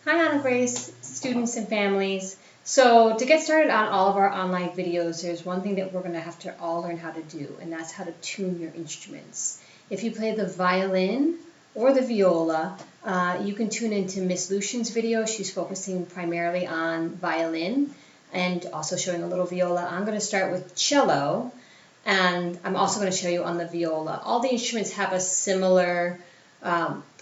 Hi Anna Grace, students and families. So to get started on all of our online videos, there's one thing that we're going to have to all learn how to do, and that's how to tune your instruments. If you play the violin or the viola, you can tune into Miss Lucian's video. She's focusing primarily on violin and also showing a little viola. I'm going to start with cello, and I'm also going to show you on the viola. All the instruments have a similar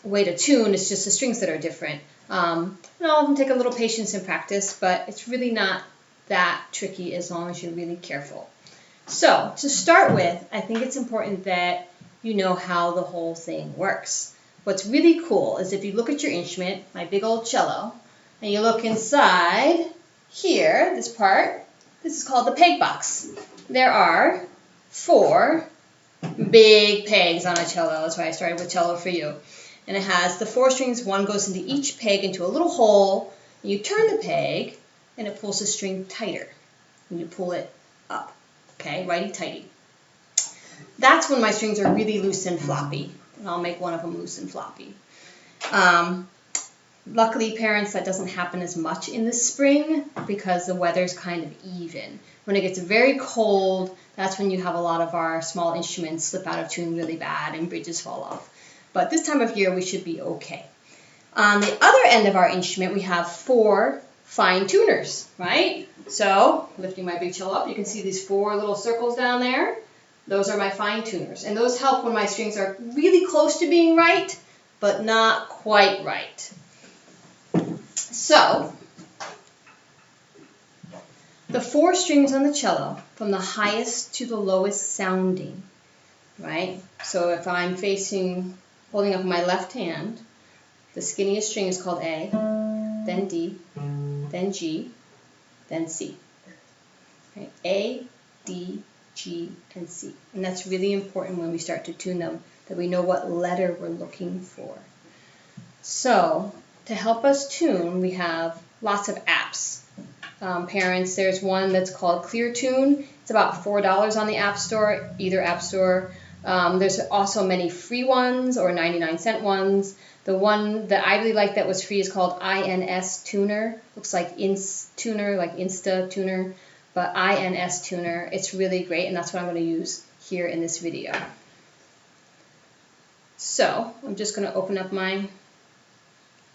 way to tune, it's just the strings that are different. And all of them take a little patience and practice, but it's really not that tricky as long as you're really careful. So to start with, I think it's important that you know how the whole thing works. What's really cool is if you look at your instrument, my big old cello, and you look inside here, this part, this is called the peg box. There are 4 big pegs on a cello. That's why I started with cello for you. And it has the 4 strings. One goes into each peg into a little hole. And you turn the peg, and it pulls the string tighter. And you pull it up. Okay, righty-tighty. That's when my strings are really loose and floppy. And I'll make one of them loose and floppy. Luckily, parents, that doesn't happen as much in the spring because the weather's kind of even. When it gets very cold, that's when you have a lot of our small instruments slip out of tune really bad and bridges fall off. But this time of year, we should be okay. On the other end of our instrument, we have 4 fine tuners, right? So, lifting my big cello up, you can see these 4 little circles down there. Those are my fine tuners. And those help when my strings are really close to being right, but not quite right. So, the 4 strings on the cello, from the highest to the lowest sounding, right? So if I'm holding up my left hand, the skinniest string is called A, then D, then G, then C. Okay? A, D, G, and C. And that's really important when we start to tune them, that we know what letter we're looking for. So, to help us tune, we have lots of apps. Parents, there's one that's called Clear Tune. It's about $4 on the App Store, either App Store. There's also many free ones or 99-cent ones. The one that I really like that was free is called INS Tuner. Looks like Tuner, like Insta Tuner, but INS Tuner. It's really great, and that's what I'm going to use here in this video. So I'm just going to open up my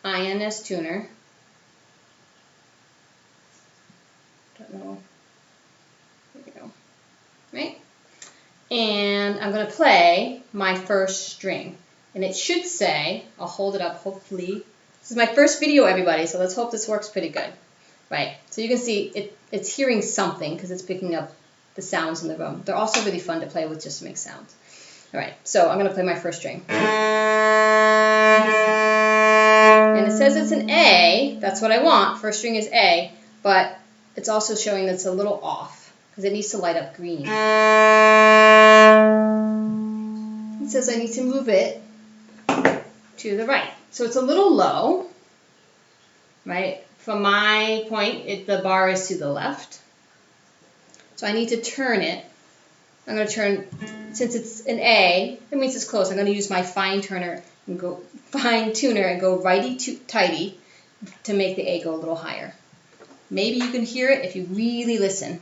INS Tuner. Don't know. There we go. Right? And I'm going to play my first string. And it should say, I'll hold it up, hopefully. This is my first video, everybody, so let's hope this works pretty good. Right, so you can see it's hearing something because it's picking up the sounds in the room. They're also really fun to play with just to make sounds. All right, so I'm going to play my first string. And it says it's an A. That's what I want. First string is A, but it's also showing that it's a little off because it needs to light up green. It says I need to move it to the right. So it's a little low, right? From my point, the bar is to the left. So I need to turn it. I'm going to turn, since it's an A, it means it's close. I'm going to use my fine tuner and go righty-tighty to make the A go a little higher. Maybe you can hear it if you really listen.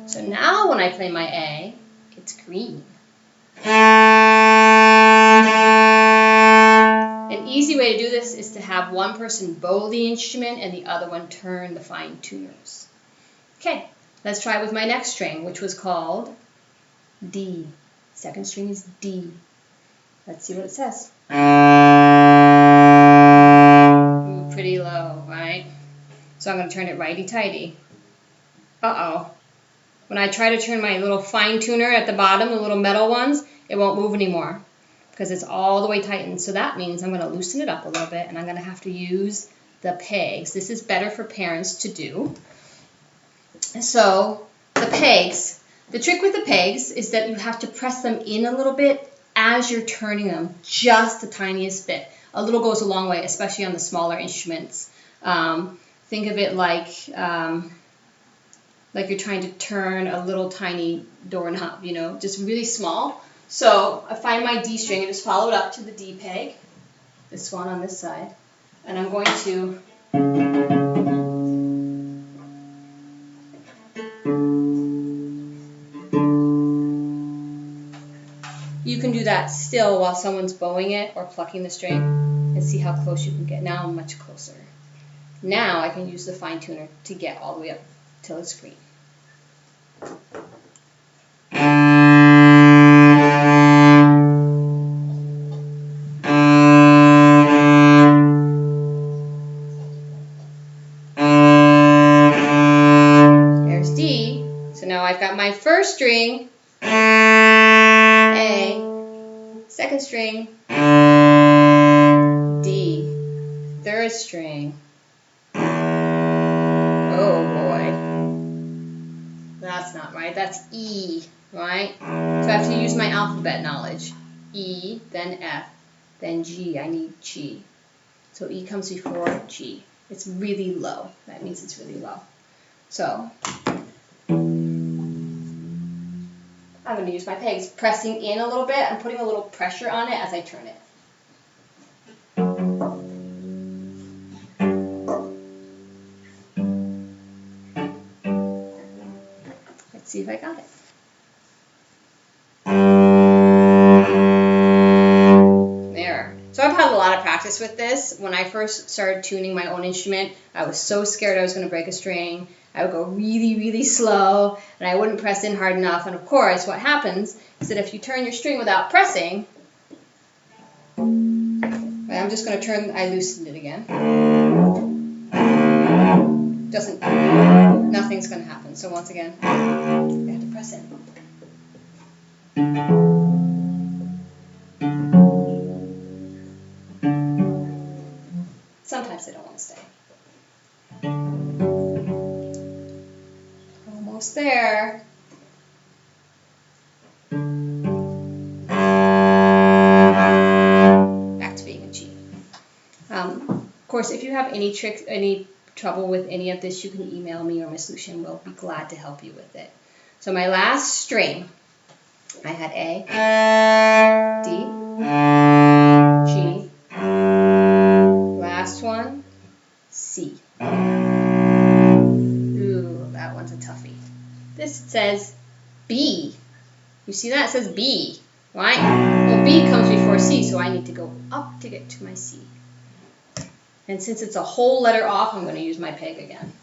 So now when I play my A, it's green. An easy way to do this is to have one person bow the instrument and the other one turn the fine tuners. Okay, let's try it with my next string, which was called D. Second string is D. Let's see what it says. Ooh, pretty low, right? So I'm going to turn it righty-tighty. Uh-oh. When I try to turn my little fine tuner at the bottom, the little metal ones, it won't move anymore because it's all the way tightened. So that means I'm going to loosen it up a little bit, and I'm going to have to use the pegs. This is better for parents to do. So the pegs, the trick with the pegs is that you have to press them in a little bit as you're turning them, just the tiniest bit. A little goes a long way, especially on the smaller instruments. Think of it like like you're trying to turn a little tiny doorknob, you know, just really small. So I find my D string and just follow it up to the D peg, this one on this side, and I'm going to you can do that still while someone's bowing it or plucking the string and see how close you can get. Now I'm much closer. Now I can use the fine tuner to get all the way up till it's green. There's D. So now I've got my first string, A, second string, D, third string. Oh boy. That's not right. That's E, right? So I have to use my alphabet knowledge. E, then F, then G. I need G. So E comes before G. It's really low. That means it's really low. So I'm going to use my pegs, pressing in a little bit. I'm putting a little pressure on it as I turn it. Let's see if I got it. There. So I've had a lot of practice with this. When I first started tuning my own instrument, I was so scared I was going to break a string. I would go really, really slow, and I wouldn't press in hard enough. And of course, what happens is that if you turn your string without pressing, I'm just going to turn, I loosened it again. Nothing's going to happen. So once again, I have to press in. Sometimes they don't want to stay. Almost there. Back to being a G. Of course, if you have any tricks, any trouble with any of this, you can email me or Miss Lucian. We'll be glad to help you with it. So my last string, I had A, D, G, last one, C. Ooh, that one's a toughie. This says B. You see that? It says B, right? Well, B comes before C, so I need to go up to get to my C. And since it's a whole letter off, I'm going to use my peg again.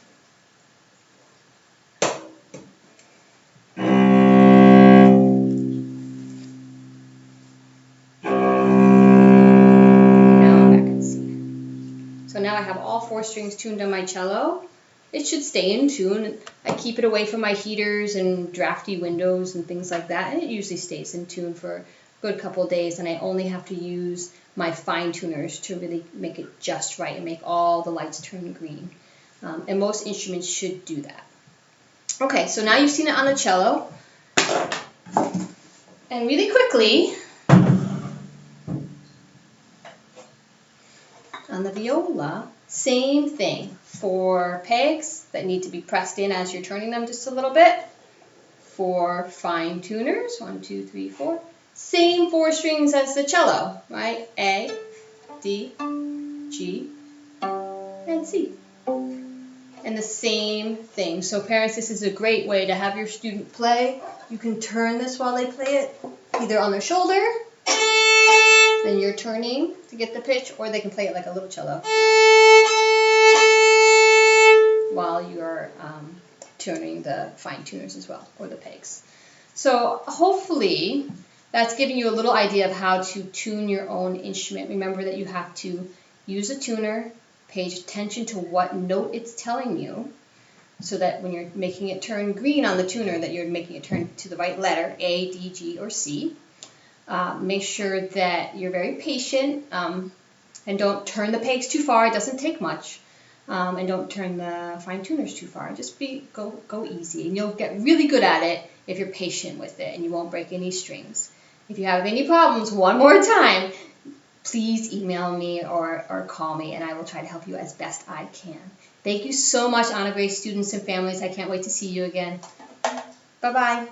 Now I have all 4 strings tuned on my cello. It should stay in tune. I keep it away from my heaters and drafty windows and things like that, and it usually stays in tune for a good couple of days, and I only have to use my fine tuners to really make it just right and make all the lights turn green. And most instruments should do that. Okay, so now you've seen it on the cello. And really quickly, on the viola, same thing. 4 pegs that need to be pressed in as you're turning them just a little bit. 4 fine tuners, 1, 2, 3, 4. Same 4 strings as the cello, right? A, D, G, and C. And the same thing. So parents, this is a great way to have your student play. You can turn this while they play it, either on their shoulder, then you're turning to get the pitch, or they can play it like a little cello while you're tuning the fine tuners as well, or the pegs. So hopefully that's giving you a little idea of how to tune your own instrument. Remember that you have to use a tuner, pay attention to what note it's telling you, so that when you're making it turn green on the tuner, that you're making it turn to the right letter, A, D, G, or C. Make sure that you're very patient and don't turn the pegs too far. It doesn't take much. And don't turn the fine tuners too far. Just go easy, and you'll get really good at it if you're patient with it, and you won't break any strings. If you have any problems, one more time, please email me or call me, and I will try to help you as best I can. Thank you so much, Honor Grade students and families. I can't wait to see you again. Bye-bye.